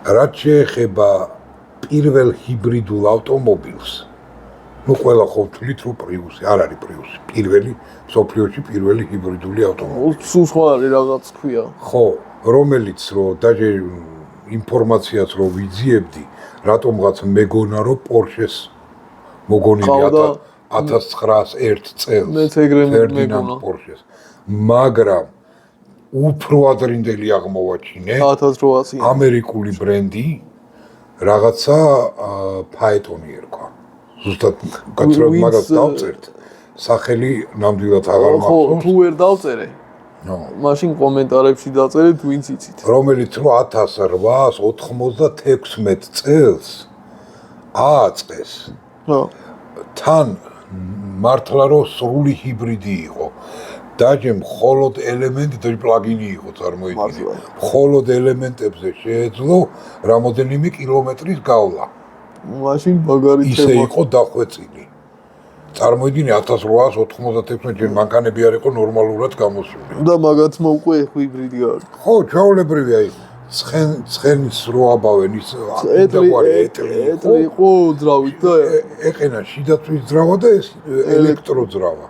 რაც შეეხება პირველ ჰიბრიდულ ავტომობილს, ყველა ხო ვთვლით, რომ პრიუსი, არ არის პრიუსი, პირველი მსოფლიოში პირველი ჰიბრიდული ავტომობილი. სულ სხვა არის რაღაც ქვია. ხო, რომელიც რომ დაჟე ინფორმაციას რომ ვიძიებდი, რატომღაც მეგონა რომ პორშეს მოგონილი 1901 წელს. მეც ეგრე ფერდინანდ პორშეს. მაგრამ უფრო ადრინდელი აღმოვაჩინე 1800 ამერიკული ბრენდი რაღაცა ფაეტონი ერქვა. ზუსტად გაცრუებად მაგას დავწერთ. სახელი ნამდვილად აღარ მახსოვს. თუ ვერ დავწერე. მაშინ კომენტარებში დაწერეთ ვინც იცით. რომელიც რო 1896 წელს ააწყეს. თან მართლა რომ სრული ჰიბრიდი იყო. დაჟე მხოლოდ ელემენტი და პლაგინი იყო წარმოიდგინე. მხოლოდ ელემენტებზე შეეძლო რამოდენიმე კილომეტრის გავლა. მაშინ მაგარი ისე იყო დახვეწილი. წარმოიდგინე 1896 ჯერ მანქანები არ იყო ნორმალურად გამოსული. და მაგათმა უკვე ჰიბრიდი არის. ხო, ჩვეულებრივია ის. ცხენის რო აბავენ ის ეტლი იყო ძრავით და ეყენა შიდაწვის ძრავა და ეს ელექტრო ძრავა.